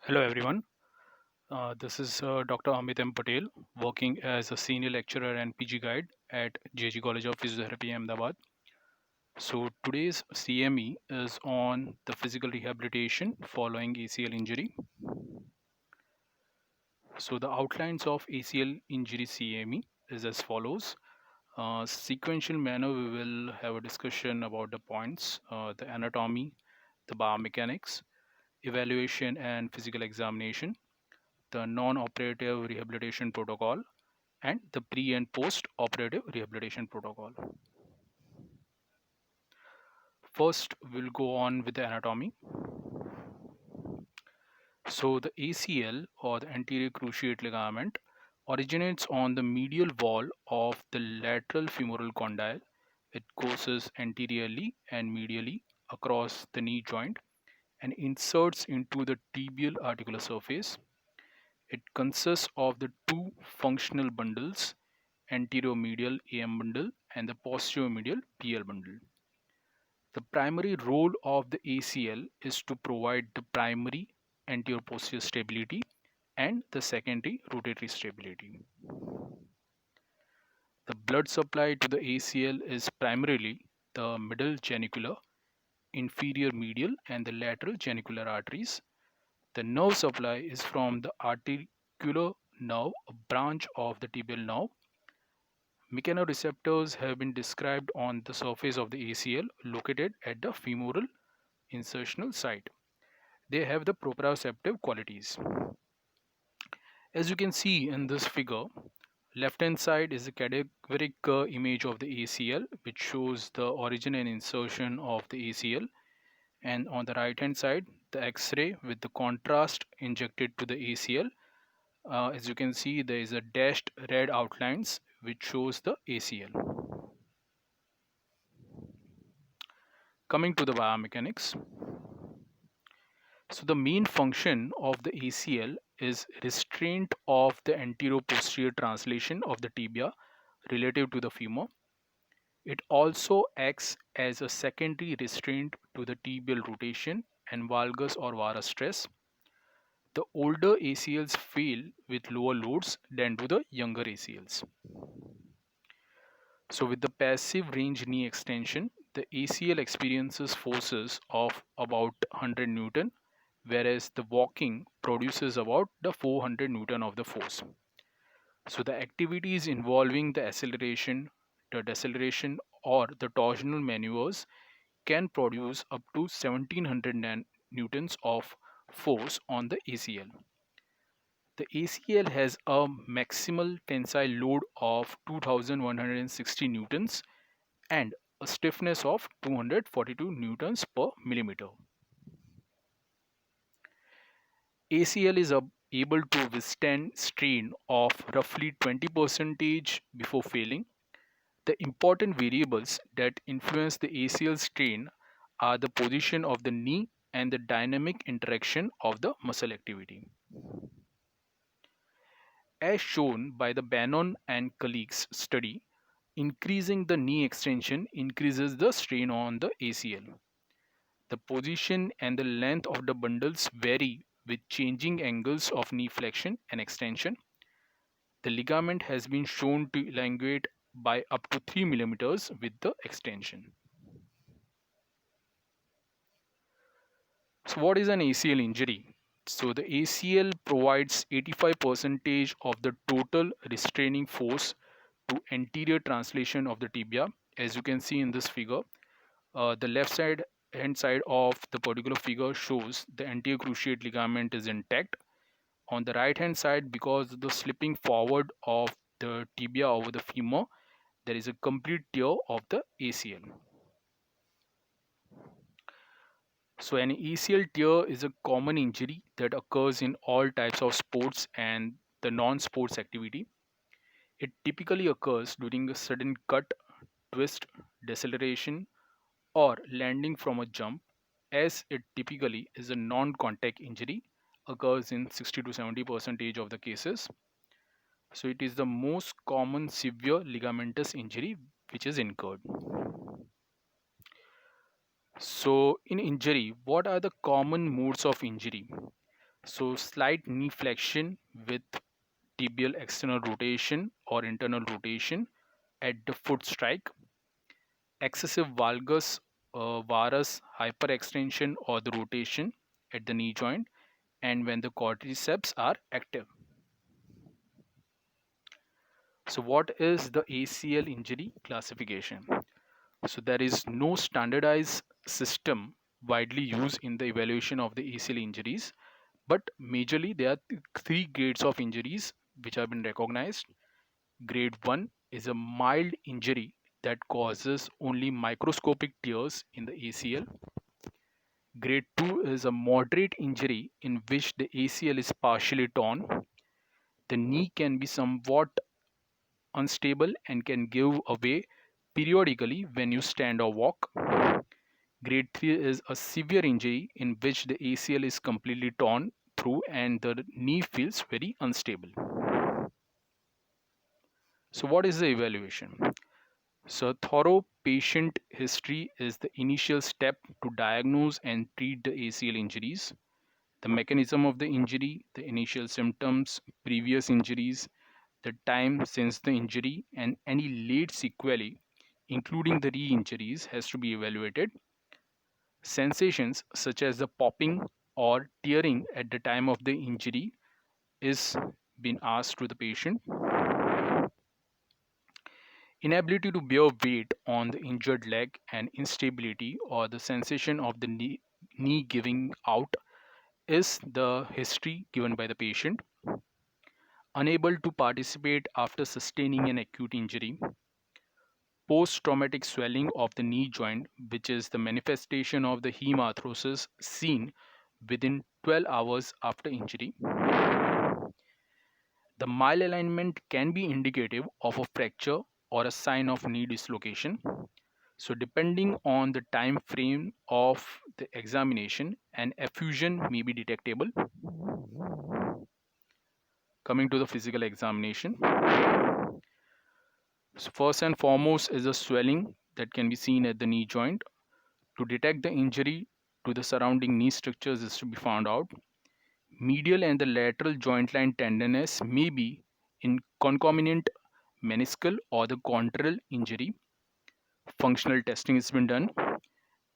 Hello everyone. This is Dr. Amit M. Patel, working as a senior lecturer and PG guide at JG College of Physiotherapy, Ahmedabad. So today's CME is on the physical rehabilitation following ACL injury. So the outlines of ACL injury CME is as follows. Sequential manner, we will have a discussion about the points, the anatomy, the biomechanics, evaluation and physical examination, the non-operative rehabilitation protocol, and the pre and post operative rehabilitation protocol. First, we'll go on with the anatomy. So, the ACL or the anterior cruciate ligament originates on the medial wall of the lateral femoral condyle. It courses anteriorly and medially across the knee joint and inserts into the tibial articular surface. It consists of the two functional bundles, anteromedial AM bundle and the posteromedial PL bundle. The primary role of the ACL is to provide the primary anterior-posterior stability and the secondary rotatory stability. The blood supply to the ACL is primarily the middle genicular, inferior medial, and the lateral genicular arteries. The nerve supply is from the articular nerve, a branch of the tibial nerve. Mechanoreceptors have been described on the surface of the ACL located at the femoral insertional site. They have the proprioceptive qualities. As you can see in this figure, left hand side is a cadaveric image of the ACL which shows the origin and insertion of the ACL, and on the right hand side the X-ray with the contrast injected to the ACL. As you can see, there is a dashed red outlines which shows the ACL. Coming to the biomechanics, so the main function of the ACL is restraint of the anterior-posterior translation of the tibia relative to the femur. It also acts as a secondary restraint to the tibial rotation and valgus or varus stress. The older ACLs fail with lower loads than do the younger ACLs. So with the passive range knee extension, the ACL experiences forces of about 100 Newton, whereas the walking produces about the 400 Newton of the force. So the activities involving the acceleration, the deceleration, or the torsional maneuvers can produce up to 1700 newtons of force on the ACL. The ACL has a maximal tensile load of 2160 newtons and a stiffness of 242 newtons per millimeter. ACL is able to withstand strain of roughly 20% before failing. The important variables that influence the ACL strain are the position of the knee and the dynamic interaction of the muscle activity. As shown by the Bannon and colleagues study, increasing the knee extension increases the strain on the ACL. The position and the length of the bundles vary with changing angles of knee flexion and extension. The ligament has been shown to elongate by up to 3 millimeters with the extension. So what is an ACL injury? So the ACL provides 85% of the total restraining force to anterior translation of the tibia. As you can see in this figure, the left side hand side of the particular figure shows the anterior cruciate ligament is intact. On the right hand side, because of the slipping forward of the tibia over the femur, there is a complete tear of the ACL. So an ACL tear is a common injury that occurs in all types of sports and the non-sports activity. It typically occurs during a sudden cut, twist, deceleration, or landing from a jump, as it typically is a non-contact injury, occurs in 60 to 70% of the cases. So it is the most common severe ligamentous injury which is incurred. So in injury, what are the common modes of injury? So slight knee flexion with tibial external rotation or internal rotation at the foot strike, excessive varus hyperextension or the rotation at the knee joint, and when the quadriceps are active. So what is the ACL injury classification? So there is no standardized system widely used in the evaluation of the ACL injuries, but majorly there are three grades of injuries which have been recognized. Grade 1 is a mild injury that causes only microscopic tears in the ACL. Grade 2 is a moderate injury in which the ACL is partially torn. The knee can be somewhat unstable and can give away periodically when you stand or walk. Grade 3 is a severe injury in which the ACL is completely torn through and the knee feels very unstable. So, what is the evaluation? So, thorough patient history is the initial step to diagnose and treat the ACL injuries. The mechanism of the injury, the initial symptoms, previous injuries, the time since the injury, and any late sequelae, including the re injuries, has to be evaluated. Sensations such as the popping or tearing at the time of the injury is being asked to the patient. Inability to bear weight on the injured leg and instability or the sensation of the knee giving out is the history given by the patient. Unable to participate after sustaining an acute injury. Post-traumatic swelling of the knee joint, which is the manifestation of the hemarthrosis seen within 12 hours after injury. The malalignment can be indicative of a fracture or a sign of knee dislocation. So depending on the time frame of the examination, an effusion may be detectable. Coming to the physical examination. So first and foremost is a swelling that can be seen at the knee joint. To detect the injury to the surrounding knee structures is to be found out. Medial and the lateral joint line tenderness may be in concomitant meniscal or the contral injury. Functional testing has been done.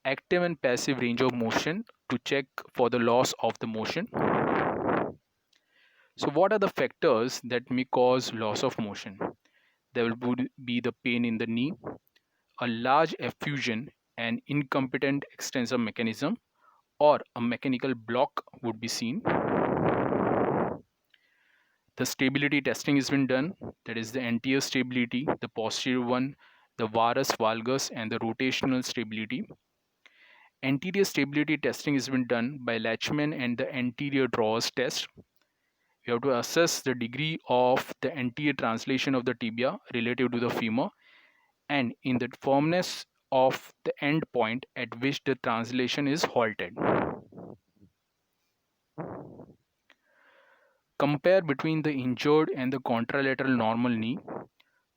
Active and passive range of motion to check for the loss of the motion. So what are the factors that may cause loss of motion? There will be the pain in the knee, a large effusion, an incompetent extensor mechanism, or a mechanical block would be seen. The stability testing has been done, that is the anterior stability, the posterior one, the varus valgus, and the rotational stability. Anterior stability testing has been done by Lachman and the anterior drawers test. You have to assess the degree of the anterior translation of the tibia relative to the femur and in the firmness of the end point at which the translation is halted. Compare between the injured and the contralateral normal knee.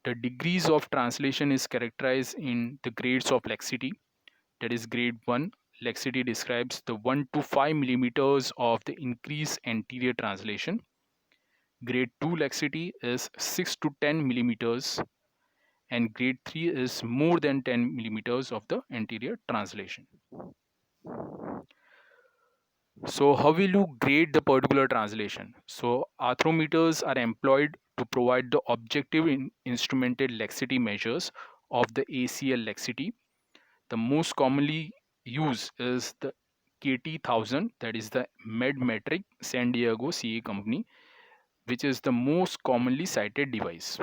The degrees of translation is characterized in the grades of laxity. That is grade 1. Laxity describes the 1 to 5 millimeters of the increased anterior translation. Grade 2 laxity is 6 to 10 millimeters and grade 3 is more than 10 millimeters of the anterior translation. So how will you grade the particular translation? So arthrometers are employed to provide the objective instrumented laxity measures of the ACL laxity. The most commonly used is the KT1000, that is the MedMetric San Diego CA company, which is the most commonly cited device.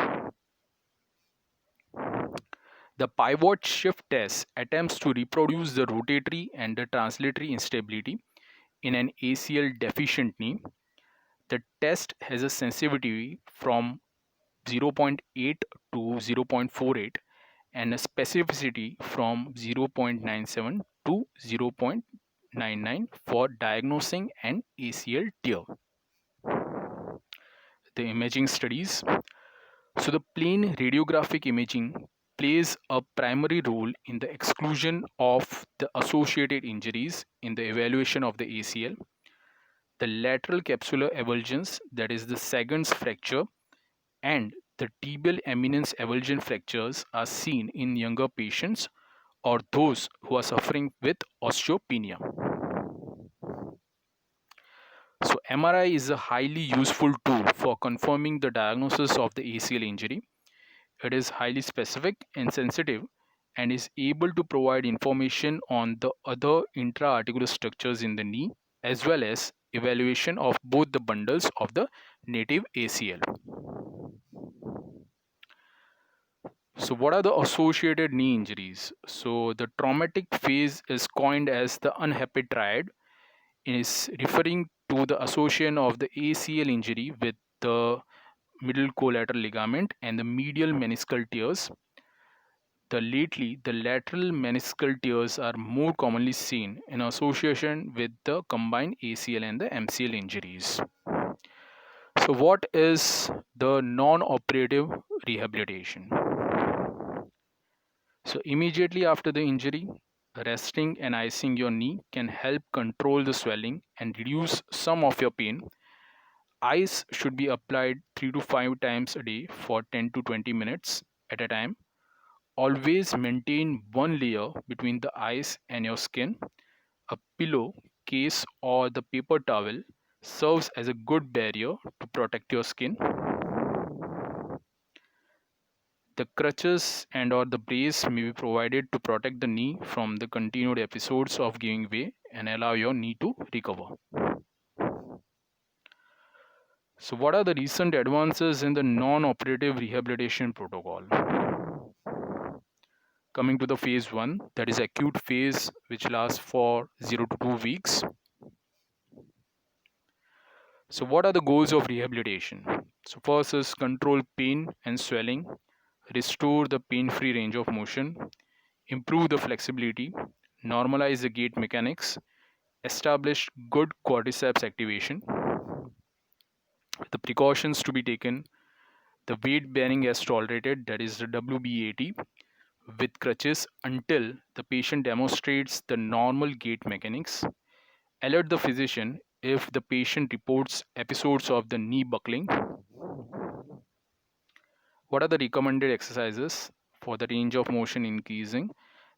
The pivot shift test attempts to reproduce the rotatory and the translatory instability in an ACL deficient knee. The test has a sensitivity from 0.8 to 0.48 and a specificity from 0.97 to 0.99 for diagnosing an ACL tear. The imaging studies. So the plain radiographic imaging plays a primary role in the exclusion of the associated injuries in the evaluation of the ACL. The lateral capsular avulsions, that is the Sagan's fracture, and the tibial eminence avulsion fractures are seen in younger patients or those who are suffering with osteopenia. So MRI is a highly useful tool for confirming the diagnosis of the ACL injury. It is highly specific and sensitive and is able to provide information on the other intra-articular structures in the knee as well as evaluation of both the bundles of the native ACL. So what are the associated knee injuries? So the traumatic phase is coined as the unhappy triad. It is referring to the association of the ACL injury with the middle collateral ligament and the medial meniscal tears. The lateral meniscal tears are more commonly seen in association with the combined ACL and the MCL injuries. So, what is the non-operative rehabilitation? So, immediately after the injury, resting and icing your knee can help control the swelling and reduce some of your pain. Ice should be applied 3 to 5 times a day for 10 to 20 minutes at a time. Always maintain one layer between the ice and your skin. A pillow, case, or the paper towel serves as a good barrier to protect your skin. The crutches and or the brace may be provided to protect the knee from the continued episodes of giving way and allow your knee to recover. So what are the recent advances in the non-operative rehabilitation protocol? Coming to the phase 1, that is acute phase, which lasts for 0 to 2 weeks. So what are the goals of rehabilitation? So first is control pain and swelling, restore the pain-free range of motion, improve the flexibility, normalize the gait mechanics, establish good quadriceps activation. The precautions to be taken: the weight bearing as tolerated, that is the WBAT, with crutches until the patient demonstrates the normal gait mechanics. Alert the physician if the patient reports episodes of the knee buckling. What are the recommended exercises for the range of motion increasing?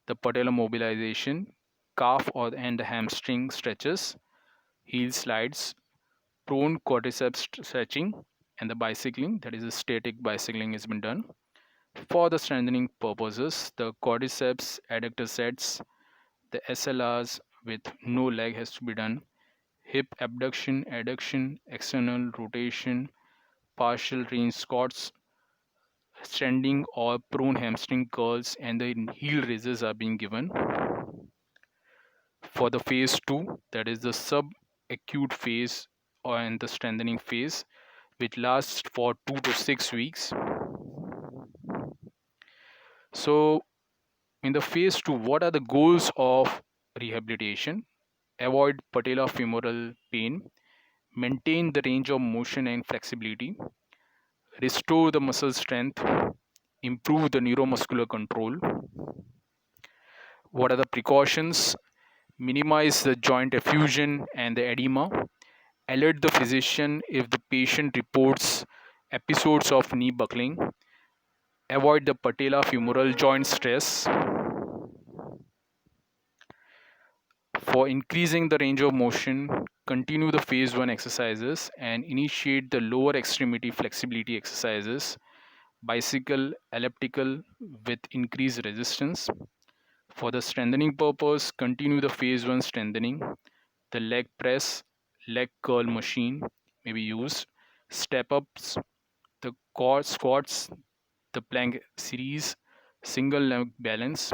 The patella mobilization, calf or and hamstring stretches, heel slides, prone quadriceps stretching, and the bicycling, that is a static bicycling, has been done. For the strengthening purposes, the quadriceps adductor sets, the SLRs with no leg has to be done. Hip abduction, adduction, external rotation, partial range squats, standing or prone hamstring curls, and the heel raises are being given. For the phase 2, that is the subacute phase and the strengthening phase, which lasts for 2 to 6 weeks. So in the phase 2, what are the goals of rehabilitation? Avoid patellofemoral pain, maintain the range of motion and flexibility, restore the muscle strength, improve the neuromuscular control. What are the precautions? Minimize the joint effusion and the edema. Alert the physician if the patient reports episodes of knee buckling. Avoid the patellofemoral joint stress. For increasing the range of motion, continue the phase 1 exercises and initiate the lower extremity flexibility exercises, bicycle, elliptical with increased resistance. For the strengthening purpose, continue the phase 1 strengthening. The leg press, leg curl machine may be used. Step ups, the core squats, the plank series, single leg balance,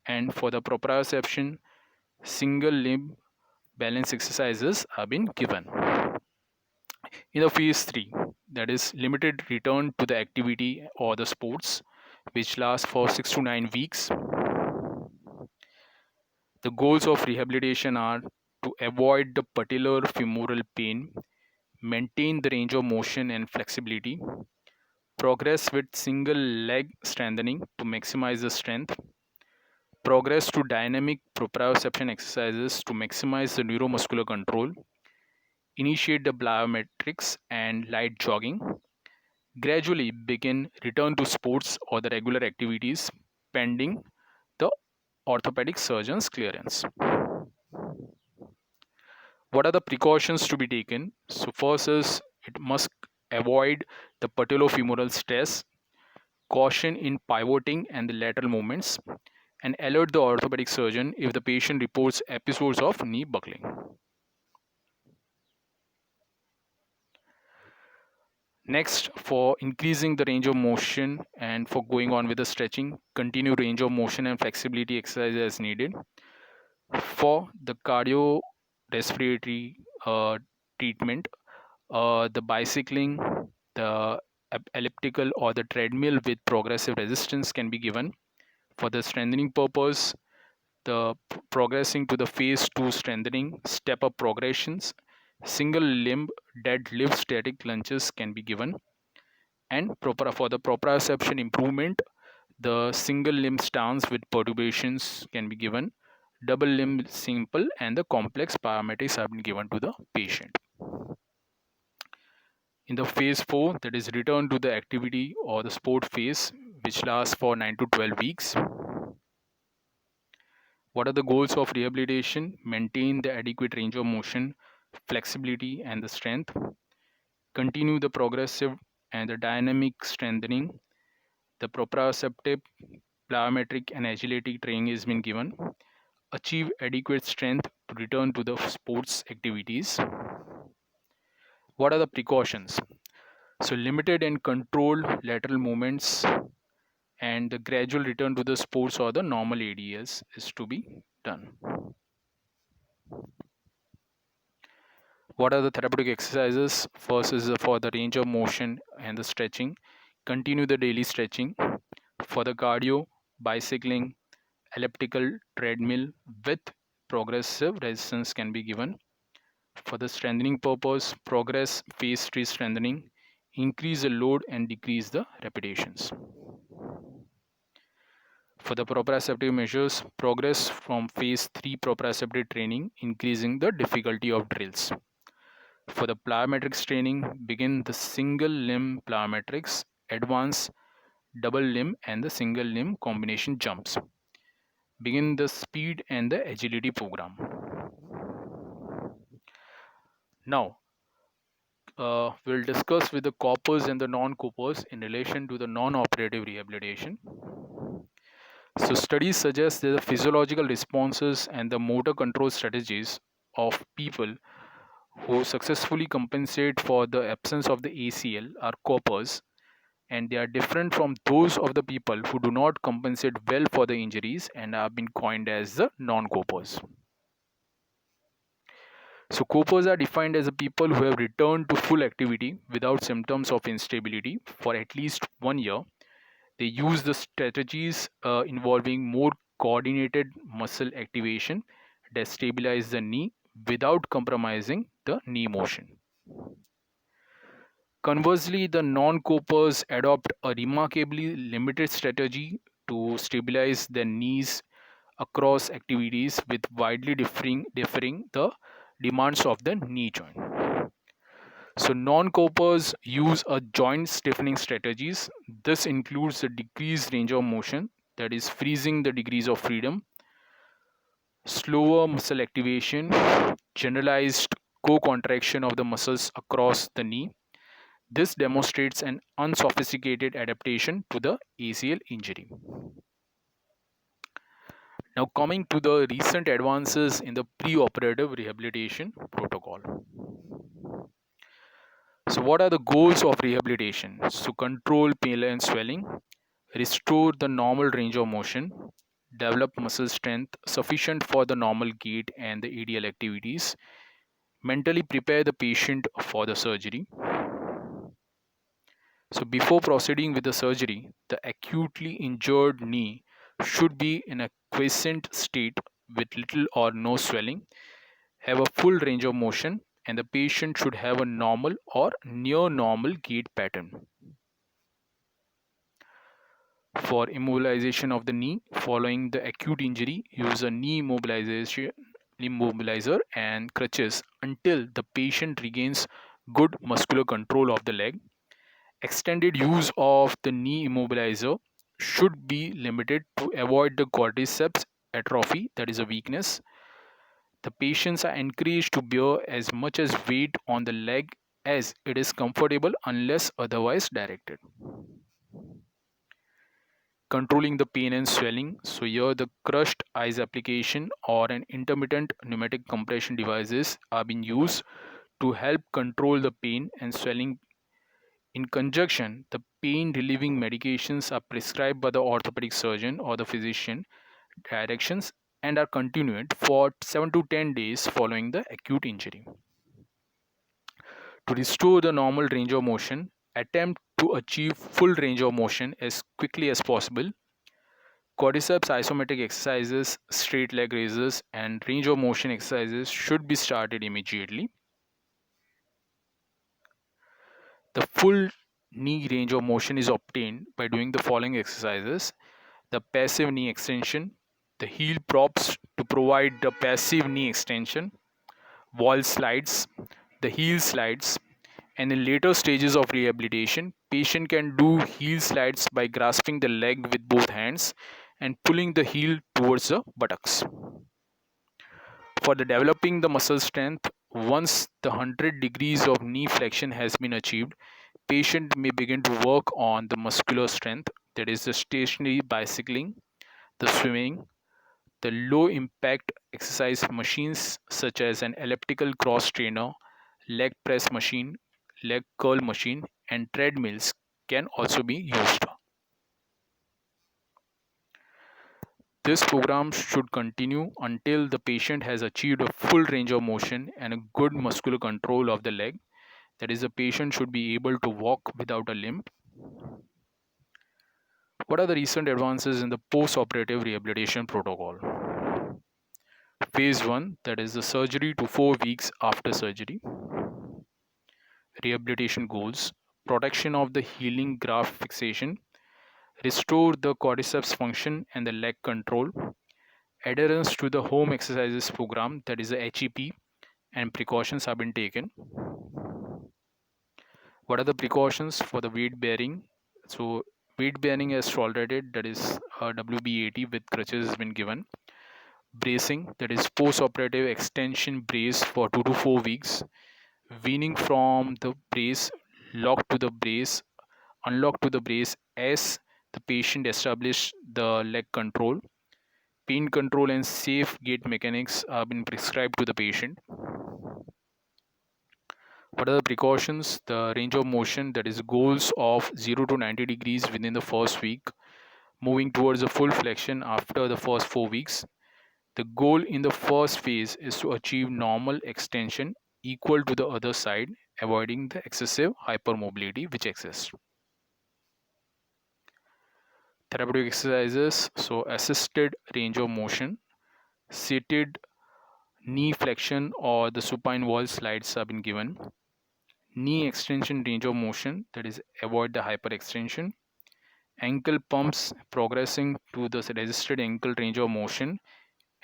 and for the proprioception, single limb balance exercises are being given. In the phase 3, that is limited return to the activity or the sports, which lasts for 6 to 9 weeks. The goals of rehabilitation are to avoid the patellar femoral pain, maintain the range of motion and flexibility, progress with single leg strengthening to maximize the strength, progress to dynamic proprioception exercises to maximize the neuromuscular control, Initiate the plyometrics and light jogging. Gradually begin return to sports or the regular activities pending the orthopedic surgeon's clearance. What are the precautions to be taken? So first is it must avoid the patellofemoral stress, caution in pivoting and the lateral movements, and alert the orthopedic surgeon if the patient reports episodes of knee buckling. Next, for increasing the range of motion and for going on with the stretching, continue range of motion and flexibility exercise as needed. For the cardiorespiratory treatment, the bicycling, the elliptical or the treadmill with progressive resistance can be given. For the strengthening purpose, the progressing to the phase 2 strengthening, step up progressions, single limb deadlift static lunges can be given. And proper for the proprioception improvement, the single limb stance with perturbations can be given. Double limb simple and the complex parameters have been given to the patient. In the phase 4, that is return to the activity or the sport phase, which lasts for 9 to 12 weeks. What are the goals of rehabilitation? Maintain the adequate range of motion, flexibility, and the strength. Continue the progressive and the dynamic strengthening. The proprioceptive, plyometric, and agility training has been given. Achieve adequate strength to return to the sports activities. What are the precautions? So, limited and controlled lateral movements and the gradual return to the sports or the normal ADS is to be done. What are the therapeutic exercises? First is for the range of motion and the stretching. Continue the daily stretching. For the cardio, bicycling, elliptical treadmill with progressive resistance can be given. For the strengthening purpose, progress phase 3 strengthening, increase the load and decrease the repetitions. For the proprioceptive measures, progress from phase 3 proprioceptive training, increasing the difficulty of drills. For the plyometrics training, begin the single limb plyometrics, advance double limb and the single limb combination jumps. Begin the speed and the agility program. Now, we'll discuss with the corpus and the non-corpus in relation to the non-operative rehabilitation. So studies suggest that the physiological responses and the motor control strategies of people who successfully compensate for the absence of the ACL are corpus, and they are different from those of the people who do not compensate well for the injuries and have been coined as the non-corpus. So corpus are defined as the people who have returned to full activity without symptoms of instability for at least 1 year. They use the strategies involving more coordinated muscle activation that stabilize the knee without compromising the knee motion. Conversely, the non-copers adopt a remarkably limited strategy to stabilize their knees across activities with widely differing the demands of the knee joint. So non-copers use a joint stiffening strategies. This includes the decreased range of motion, that is freezing the degrees of freedom, slower muscle activation, generalized co-contraction of the muscles across the knee. This demonstrates an unsophisticated adaptation to the ACL injury. Now coming to the recent advances in the pre-operative rehabilitation protocol. So what are the goals of rehabilitation? So control pain and swelling, restore the normal range of motion, develop muscle strength sufficient for the normal gait and the ADL activities, mentally prepare the patient for the surgery. So before proceeding with the surgery, the acutely injured knee should be in a quiescent state with little or no swelling, have a full range of motion, and the patient should have a normal or near normal gait pattern. For immobilization of the knee following the acute injury, use a knee immobilization immobilizer and crutches until the patient regains good muscular control of the leg. Extended use of the knee immobilizer should be limited to avoid the quadriceps atrophy, that is a weakness. The patients are encouraged to bear as much as weight on the leg as it is comfortable unless otherwise directed. Controlling the pain and swelling. So here the crushed ice application or an intermittent pneumatic compression devices are being used to help control the pain and swelling. In conjunction, the pain relieving medications are prescribed by the orthopedic surgeon or the physician directions and are continued for 7 to 10 days following the acute injury. To restore the normal range of motion, attempt to achieve full range of motion as quickly as possible. Quadriceps isometric exercises, straight leg raises, and range of motion exercises should be started immediately. The full knee range of motion is obtained by doing the following exercises: the passive knee extension, the heel props to provide the passive knee extension, wall slides, the heel slides, and in later stages of rehabilitation, patient can do heel slides by grasping the leg with both hands and pulling the heel towards the buttocks. For the developing the muscle strength, once the 100 degrees of knee flexion has been achieved, patient may begin to work on the muscular strength, that is the stationary bicycling, the swimming, the low impact exercise machines such as an elliptical cross trainer, leg press machine, leg curl machine, and treadmills can also be used. This program should continue until the patient has achieved a full range of motion and a good muscular control of the leg. That is, the patient should be able to walk without a limp. What are the recent advances in the post-operative rehabilitation protocol? Phase 1, that is the surgery to 4 weeks after surgery. Rehabilitation goals: protection of the healing graft fixation, restore the quadriceps function and the leg control, adherence to the home exercises program, that is the HEP, and precautions have been taken. What are the precautions for the weight bearing? So weight bearing as tolerated, that is WB80 with crutches has been given. Bracing, that is post-operative extension brace for 2 to 4 weeks. Weaning from the brace, lock to the brace, unlock to the brace as the patient establishes the leg control. Pain control and safe gait mechanics have been prescribed to the patient. What are the precautions? The range of motion, that is goals of 0 to 90 degrees within the first week, moving towards a full flexion after the first 4 weeks. The goal in the first phase is to achieve normal extension equal to the other side, avoiding the excessive hypermobility which exists. Therapeutic exercises, so assisted range of motion, seated knee flexion or the supine wall slides have been given. Knee extension range of motion, that is avoid the hyperextension. Ankle pumps progressing to the resisted ankle range of motion,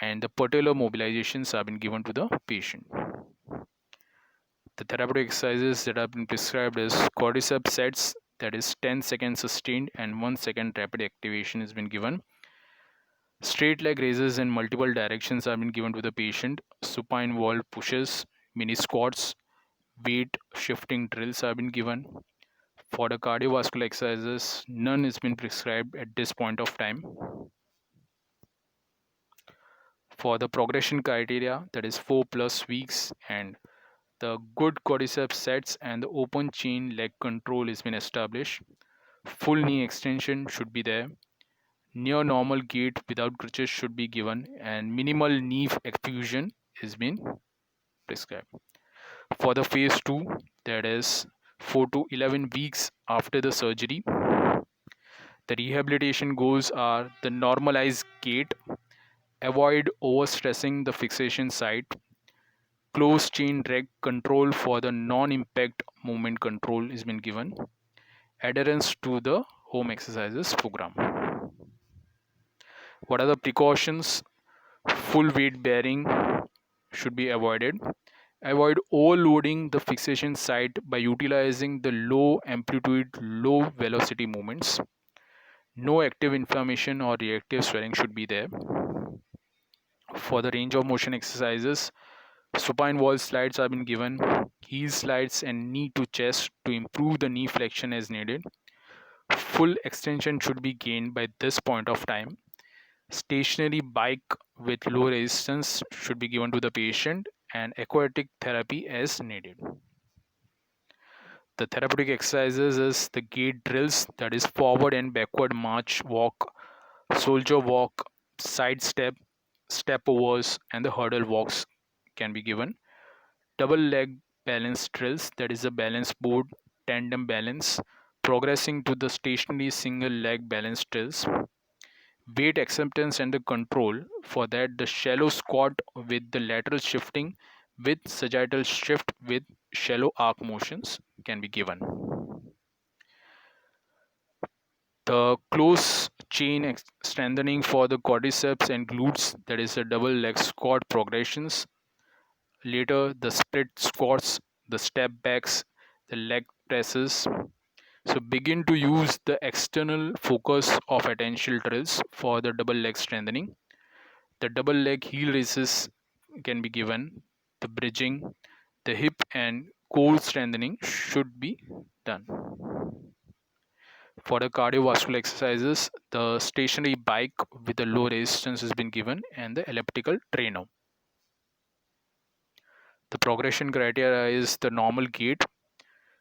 and the patellar mobilizations have been given to the patient. The therapeutic exercises that have been prescribed is quadriceps sets, that is 10 seconds sustained and 1 second rapid activation has been given. Straight leg raises in multiple directions have been given to the patient. Supine wall pushes, mini squats, weight shifting drills have been given. For the cardiovascular exercises, none has been prescribed at this point of time. For the progression criteria, that is 4+ weeks, and the good quadriceps sets and the open chain leg control has been established. Full knee extension should be there. Near normal gait without crutches should be given, and minimal knee fusion is been prescribed. For the phase 2, that is 4 to 11 weeks after the surgery, the rehabilitation goals are the normalized gait, avoid overstressing the fixation site, close chain leg control for the non-impact movement control has been given, adherence to the home exercises program. What are the precautions? Full weight bearing, should be avoided. Avoid overloading the fixation site by utilizing the low amplitude, low velocity movements. No active inflammation or reactive swelling should be there. For the range of motion exercises, supine wall slides have been given, heel slides and knee to chest to improve the knee flexion as needed. Full extension should be gained by this point of time. Stationary bike with low resistance should be given to the patient and aquatic therapy as needed. The therapeutic exercises is the gait drills, that is forward and backward march, walk, soldier walk, side step, step overs, and the hurdle walks can be given. Double leg balance drills, that is a balance board, tandem balance, progressing to the stationary single leg balance drills. Weight acceptance and the control, for that the shallow squat with the lateral shifting with sagittal shift with shallow arc motions can be given. The close chain strengthening for the quadriceps and glutes, that is a double leg squat progressions. Later the split squats, the step backs, the leg presses. So begin to use the external focus of attention drills for the double leg strengthening. The double leg heel raises can be given. The bridging, the hip and core strengthening should be done. For the cardiovascular exercises, the stationary bike with a low resistance has been given and the elliptical trainer. The progression criteria is the normal gait,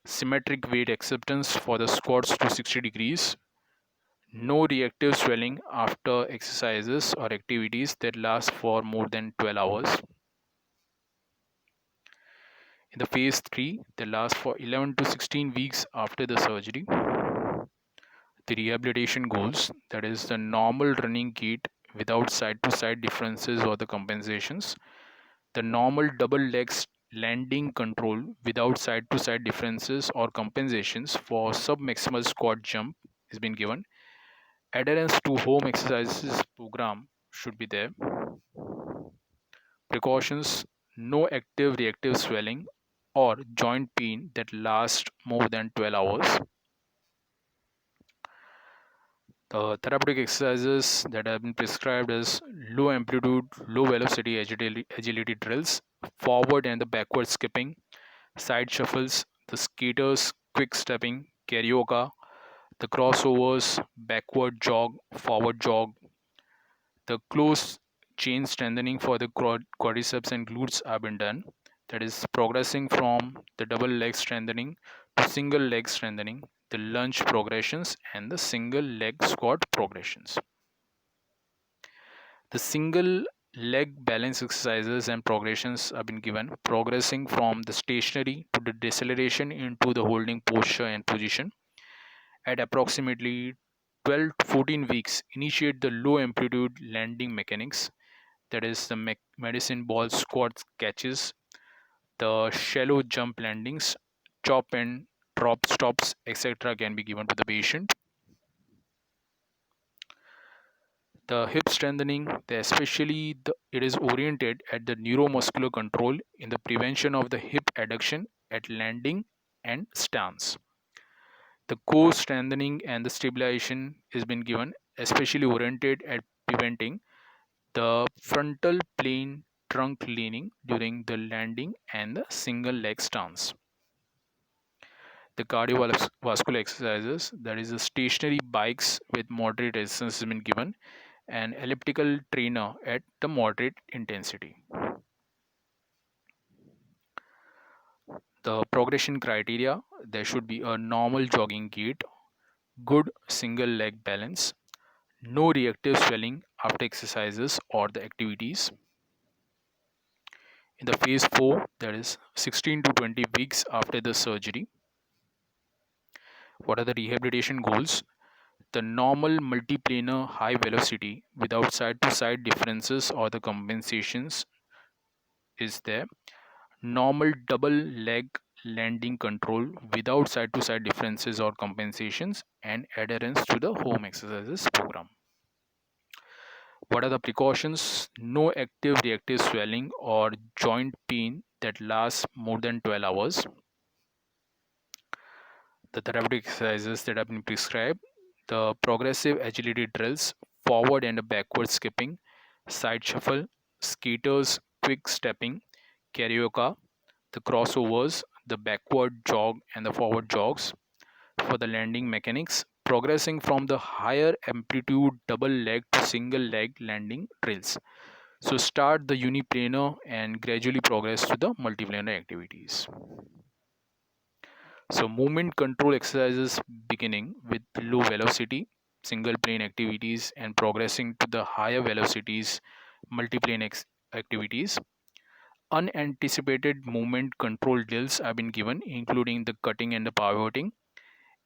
symmetric weight acceptance for the squats to 60 degrees, no reactive swelling after exercises or activities that last for more than 12 hours. In the phase 3, they last for 11 to 16 weeks after the surgery. The rehabilitation goals, that is the normal running gait without side to side differences or the compensations, the normal double legs landing control without side to side differences or compensations for submaximal squat jump has been given. Adherence to home exercises program should be there. Precautions: no active reactive swelling or joint pain that lasts more than 12 hours. The therapeutic exercises that have been prescribed is low amplitude, low velocity agility drills, forward and the backward skipping, side shuffles, the skaters, quick stepping, karaoke, the crossovers, backward jog, forward jog, the close chain strengthening for the quadriceps and glutes have been done. That is progressing from the double leg strengthening to single leg strengthening, the lunge progressions and the single leg squat progressions. The single leg balance exercises and progressions have been given, progressing from the stationary to the deceleration into the holding posture and position. At approximately 12 to 14 weeks, initiate the low amplitude landing mechanics, that is the medicine ball squat catches, the shallow jump landings, chop and drop stops, etc. can be given to the patient. The hip strengthening, it is oriented at the neuromuscular control in the prevention of the hip adduction at landing and stance. The core strengthening and the stabilization has been given, especially oriented at preventing the frontal plane trunk leaning during the landing and the single leg stance. The cardiovascular exercises, that is the stationary bikes with moderate resistance has been given, and elliptical trainer at the moderate intensity. The progression criteria, there should be a normal jogging gait, good single leg balance, no reactive swelling after exercises or the activities. In the phase 4, that is 16 to 20 weeks after the surgery, what are the rehabilitation goals? The normal multiplanar high velocity without side to side differences or the compensations is there. Normal double leg landing control without side to side differences or compensations, and adherence to the home exercises program. What are the precautions? No active reactive swelling or joint pain that lasts more than 12 hours. The therapeutic exercises that have been prescribed: the progressive agility drills, forward and backward skipping, side shuffle, skaters, quick stepping, karaoke, the crossovers, the backward jog and the forward jogs. For the landing mechanics, progressing from the higher amplitude double leg to single leg landing drills. So start the uniplanar and gradually progress to the multiplanar activities. So movement control exercises beginning with low velocity, single plane activities and progressing to the higher velocities, multiplane activities. Unanticipated movement control drills have been given, including the cutting and the pivoting.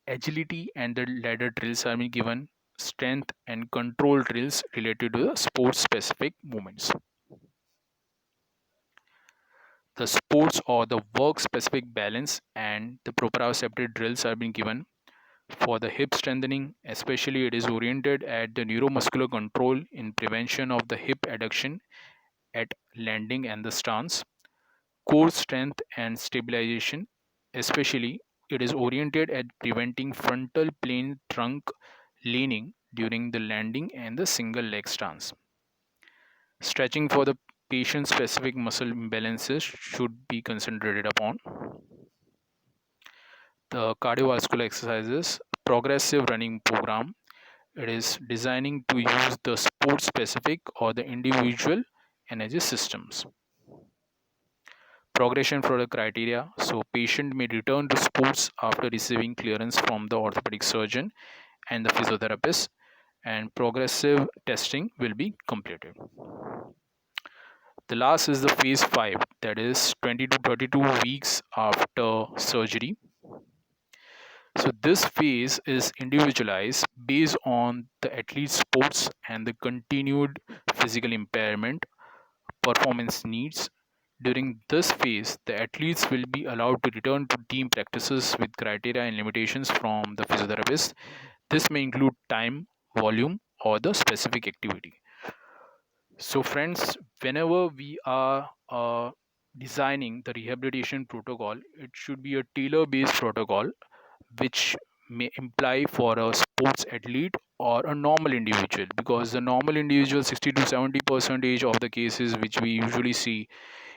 Agility and the ladder drills have been given. Strength and control drills related to the sports specific movements. The sports or the work specific balance and the proprioceptive drills have been given. For the hip strengthening, especially, it is oriented at the neuromuscular control in prevention of the hip adduction at landing and the stance. Core strength and stabilization, especially, it is oriented at preventing frontal plane trunk leaning during the landing and the single leg stance. Stretching for the patient specific muscle imbalances should be concentrated upon. The cardiovascular exercises, progressive running program, it is designing to use the sport specific or the individual energy systems. Progression for the criteria, so patient may return to sports after receiving clearance from the orthopedic surgeon and the physiotherapist, and progressive testing will be completed. The last is the phase 5, that is 20 to 32 weeks after surgery. So this phase is individualized based on the athlete's sports and the continued physical impairment, performance needs. During this phase, the athletes will be allowed to return to team practices with criteria and limitations from the physiotherapist. This may include time, volume, or the specific activity. So, friends, whenever we are designing the rehabilitation protocol, it should be a tailor based protocol which may imply for a sports athlete or a normal individual, because the normal individual 60 to 70 percentage of the cases which we usually see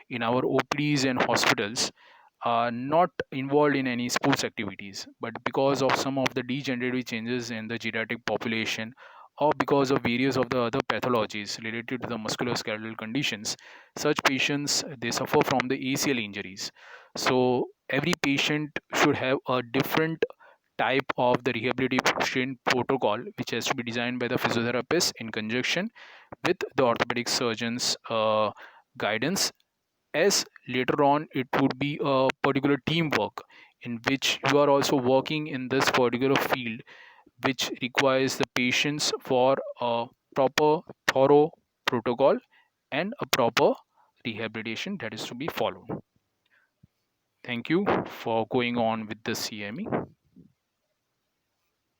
in our OPDs and hospitals are not involved in any sports activities, but because of some of the degenerative changes in the geriatric population or because of various of the other pathologies related to the musculoskeletal conditions, such patients they suffer from the ACL injuries. So every patient should have a different type of the rehabilitation protocol which has to be designed by the physiotherapist in conjunction with the orthopedic surgeon's guidance, as later on it would be a particular teamwork in which you are also working in this particular field which requires the patience for a proper thorough protocol and a proper rehabilitation that is to be followed. Thank you for going on with the CME.